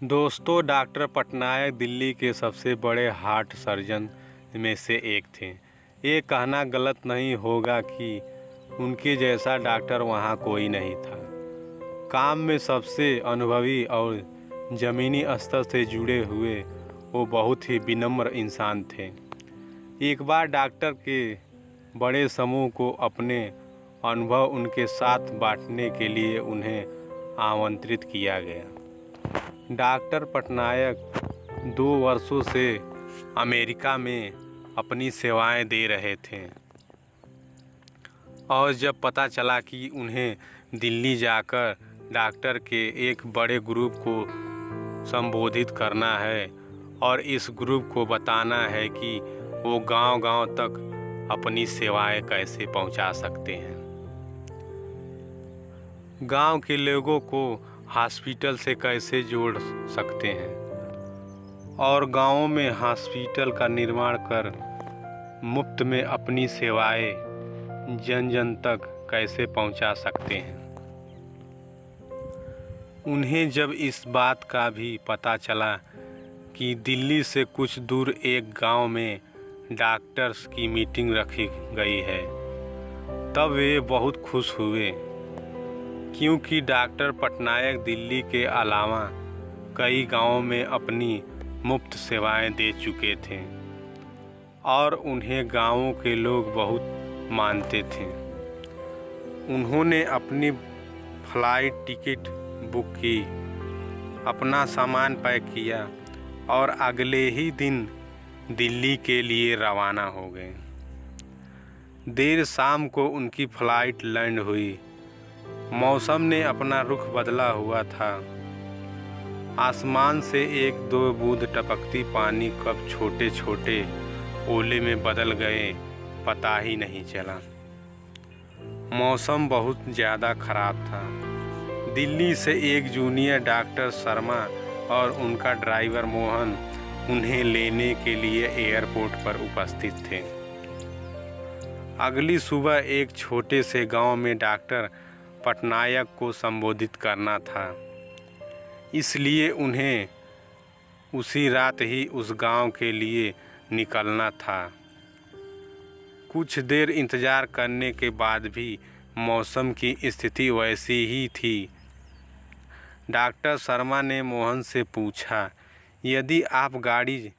दोस्तों, डॉक्टर पटनायक दिल्ली के सबसे बड़े हार्ट सर्जन में से एक थे। ये कहना गलत नहीं होगा कि उनके जैसा डॉक्टर वहाँ कोई नहीं था। काम में सबसे अनुभवी और ज़मीनी स्तर से जुड़े हुए वो बहुत ही विनम्र इंसान थे। एक बार डॉक्टर के बड़े समूह को अपने अनुभव उनके साथ बांटने के लिए उन्हें आमंत्रित किया गया। डॉक्टर पटनायक 2 वर्षों से अमेरिका में अपनी सेवाएं दे रहे थे और जब पता चला कि उन्हें दिल्ली जाकर डॉक्टर के एक बड़े ग्रुप को संबोधित करना है और इस ग्रुप को बताना है कि वो गांव-गांव तक अपनी सेवाएं कैसे पहुंचा सकते हैं, गांव के लोगों को हॉस्पिटल से कैसे जोड़ सकते हैं और गांवों में हॉस्पिटल का निर्माण कर मुफ्त में अपनी सेवाएं जन जन तक कैसे पहुंचा सकते हैं। उन्हें जब इस बात का भी पता चला कि दिल्ली से कुछ दूर एक गांव में डॉक्टर्स की मीटिंग रखी गई है, तब वे बहुत खुश हुए, क्योंकि डॉक्टर पटनायक दिल्ली के अलावा कई गांवों में अपनी मुफ्त सेवाएं दे चुके थे और उन्हें गांवों के लोग बहुत मानते थे। उन्होंने अपनी फ्लाइट टिकट बुक की, अपना सामान पैक किया और अगले ही दिन दिल्ली के लिए रवाना हो गए। देर शाम को उनकी फ्लाइट लैंड हुई। मौसम ने अपना रुख बदला हुआ था। आसमान से 1-2 बूंद टपकती पानी कब छोटे छोटे ओले में बदल गए पता ही नहीं चला। मौसम बहुत ज़्यादा ख़राब था। दिल्ली से एक जूनियर डॉक्टर शर्मा और उनका ड्राइवर मोहन उन्हें लेने के लिए एयरपोर्ट पर उपस्थित थे। अगली सुबह एक छोटे से गांव में डॉक्टर पटनायक को संबोधित करना था, इसलिए उन्हें उसी रात ही उस गांव के लिए निकलना था। कुछ देर इंतज़ार करने के बाद भी मौसम की स्थिति वैसी ही थी। डॉक्टर शर्मा ने मोहन से पूछा, यदि आप गाड़ी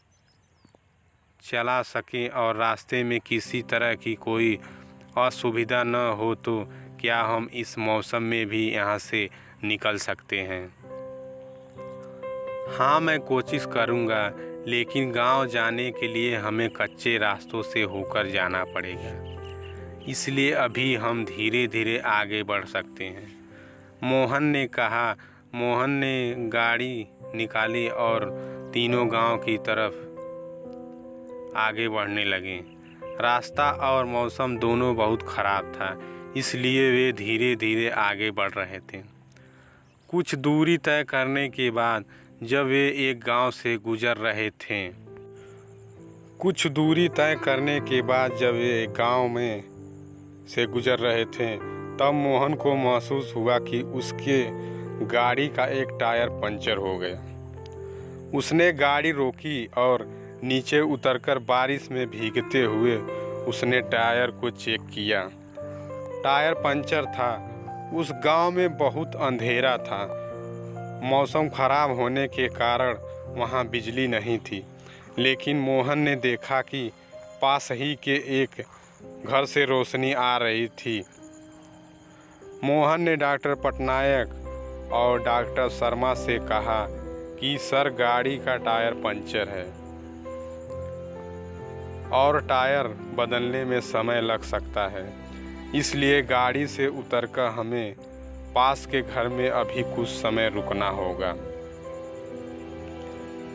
चला सकें और रास्ते में किसी तरह की कोई असुविधा न हो तो क्या हम इस मौसम में भी यहाँ से निकल सकते हैं? हाँ, मैं कोशिश करूँगा, लेकिन गांव जाने के लिए हमें कच्चे रास्तों से होकर जाना पड़ेगा, इसलिए अभी हम धीरे धीरे आगे बढ़ सकते हैं, मोहन ने कहा। मोहन ने गाड़ी निकाली और तीनों गांव की तरफ आगे बढ़ने लगे। रास्ता और मौसम दोनों बहुत ख़राब था, इसलिए वे धीरे धीरे आगे बढ़ रहे थे। कुछ दूरी तय करने के बाद जब वे एक गांव से गुजर रहे थे तब मोहन को महसूस हुआ कि उसके गाड़ी का एक टायर पंचर हो गया। उसने गाड़ी रोकी और नीचे उतरकर बारिश में भीगते हुए उसने टायर को चेक किया। टायर पंचर था। उस गांव में बहुत अंधेरा था। मौसम खराब होने के कारण वहां बिजली नहीं थी, लेकिन मोहन ने देखा कि पास ही के एक घर से रोशनी आ रही थी। मोहन ने डॉक्टर पटनायक और डॉक्टर शर्मा से कहा कि सर, गाड़ी का टायर पंचर है और टायर बदलने में समय लग सकता है, इसलिए गाड़ी से उतरकर हमें पास के घर में अभी कुछ समय रुकना होगा,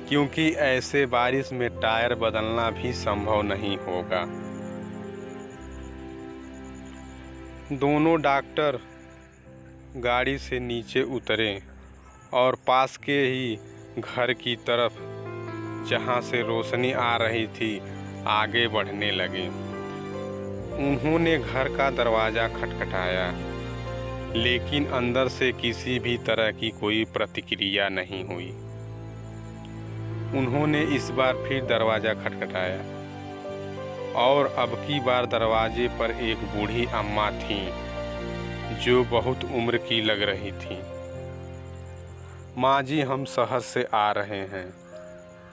क्योंकि ऐसे बारिश में टायर बदलना भी संभव नहीं होगा। दोनों डॉक्टर गाड़ी से नीचे उतरे और पास के ही घर की तरफ, जहां से रोशनी आ रही थी, आगे बढ़ने लगे। उन्होंने घर का दरवाज़ा खटखटाया, लेकिन अंदर से किसी भी तरह की कोई प्रतिक्रिया नहीं हुई। उन्होंने इस बार फिर दरवाज़ा खटखटाया और अब की बार दरवाजे पर एक बूढ़ी अम्मा थीं जो बहुत उम्र की लग रही थीं। माँ जी, हम शहर से आ रहे हैं।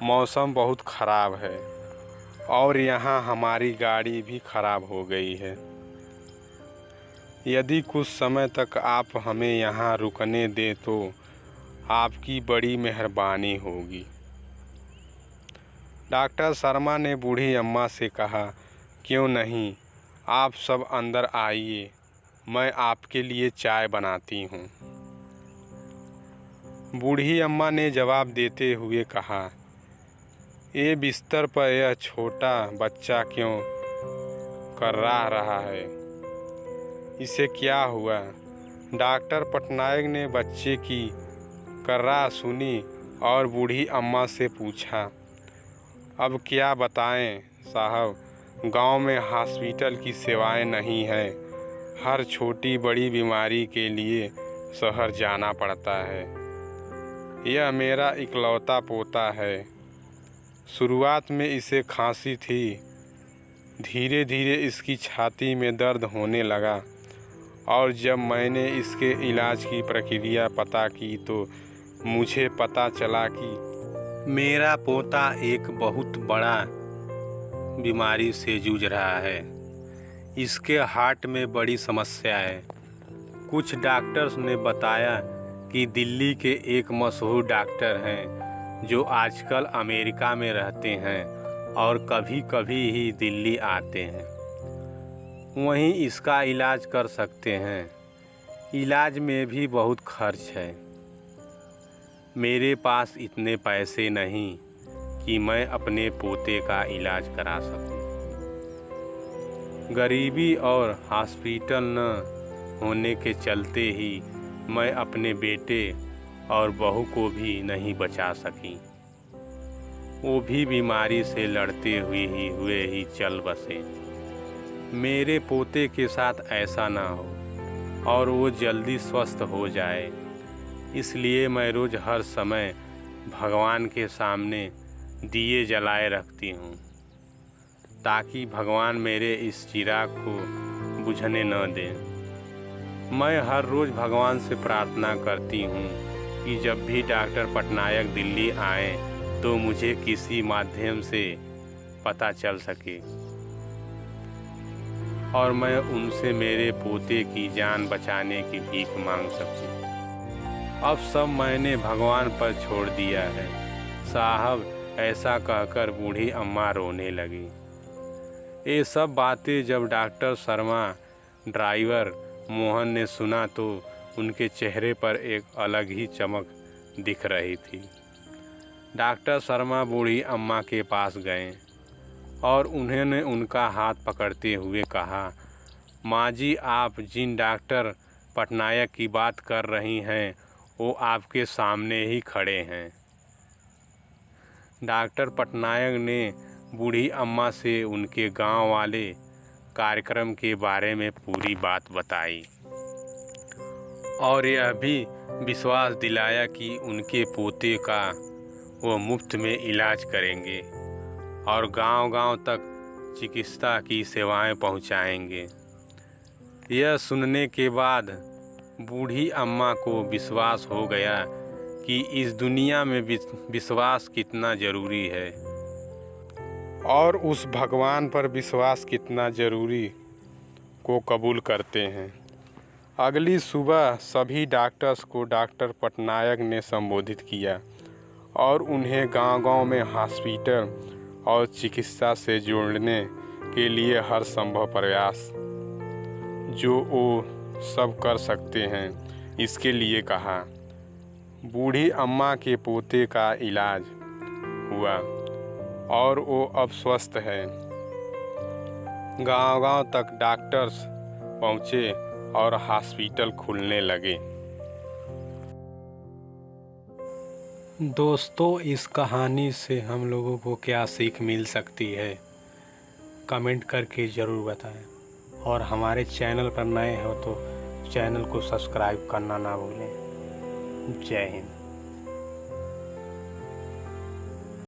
मौसम बहुत ख़राब है और यहाँ हमारी गाड़ी भी ख़राब हो गई है। यदि कुछ समय तक आप हमें यहाँ रुकने दें तो आपकी बड़ी मेहरबानी होगी। डॉक्टर शर्मा ने बूढ़ी अम्मा से कहा, क्यों नहीं, आप सब अंदर आइए, मैं आपके लिए चाय बनाती हूँ। बूढ़ी अम्मा ने जवाब देते हुए कहा, ये बिस्तर पर यह छोटा बच्चा क्यों कर्रा रहा है? इसे क्या हुआ? डॉक्टर पटनायक ने बच्चे की कर्रा सुनी और बूढ़ी अम्मा से पूछा, अब क्या बताएं साहब, गांव में हॉस्पिटल की सेवाएं नहीं हैं। हर छोटी बड़ी बीमारी के लिए शहर जाना पड़ता है। यह मेरा इकलौता पोता है। शुरुआत में इसे खांसी थी, धीरे धीरे इसकी छाती में दर्द होने लगा और जब मैंने इसके इलाज की प्रक्रिया पता की तो मुझे पता चला कि मेरा पोता एक बहुत बड़ा बीमारी से जूझ रहा है। इसके हार्ट में बड़ी समस्या है। कुछ डॉक्टर्स ने बताया कि दिल्ली के एक मशहूर डॉक्टर हैं जो आजकल अमेरिका में रहते हैं और कभी कभी ही दिल्ली आते हैं। वहीं इसका इलाज कर सकते हैं। इलाज में भी बहुत खर्च है। मेरे पास इतने पैसे नहीं कि मैं अपने पोते का इलाज करा सकूं। गरीबी और हॉस्पिटल न होने के चलते ही मैं अपने बेटे और बहू को भी नहीं बचा सकी। वो भी बीमारी से लड़ते हुए ही चल बसे। मेरे पोते के साथ ऐसा ना हो और वो जल्दी स्वस्थ हो जाए, इसलिए मैं रोज़ हर समय भगवान के सामने दिए जलाए रखती हूँ ताकि भगवान मेरे इस चिराग को बुझने न दें। मैं हर रोज़ भगवान से प्रार्थना करती हूँ कि जब भी डॉक्टर पटनायक दिल्ली आएं तो मुझे किसी माध्यम से पता चल सके और मैं उनसे मेरे पोते की जान बचाने की भीख मांग सकूं। अब सब मैंने भगवान पर छोड़ दिया है साहब, ऐसा कहकर बूढ़ी अम्मा रोने लगी। ये सब बातें जब डॉक्टर शर्मा ड्राइवर मोहन ने सुना तो उनके चेहरे पर एक अलग ही चमक दिख रही थी। डॉक्टर शर्मा बूढ़ी अम्मा के पास गए और उन्होंने उनका हाथ पकड़ते हुए कहा, माँ जी, आप जिन डॉक्टर पटनायक की बात कर रही हैं वो आपके सामने ही खड़े हैं। डॉक्टर पटनायक ने बूढ़ी अम्मा से उनके गांव वाले कार्यक्रम के बारे में पूरी बात बताई और यह भी विश्वास दिलाया कि उनके पोते का वो मुफ्त में इलाज करेंगे और गांव-गांव तक चिकित्सा की सेवाएं पहुंचाएंगे। यह सुनने के बाद बूढ़ी अम्मा को विश्वास हो गया कि इस दुनिया में विश्वास कितना ज़रूरी है और उस भगवान पर विश्वास कितना ज़रूरी को कबूल करते हैं। अगली सुबह सभी डॉक्टर्स को डॉक्टर पटनायक ने संबोधित किया और उन्हें गांव-गांव में हॉस्पिटल और चिकित्सा से जोड़ने के लिए हर संभव प्रयास जो वो सब कर सकते हैं इसके लिए कहा। बूढ़ी अम्मा के पोते का इलाज हुआ और वो अब स्वस्थ है। गांव-गांव तक डॉक्टर्स पहुँचे और हॉस्पिटल खुलने लगे। दोस्तों, इस कहानी से हम लोगों को क्या सीख मिल सकती है, कमेंट करके ज़रूर बताएं और हमारे चैनल पर नए हो तो चैनल को सब्सक्राइब करना ना भूलें। जय हिंद।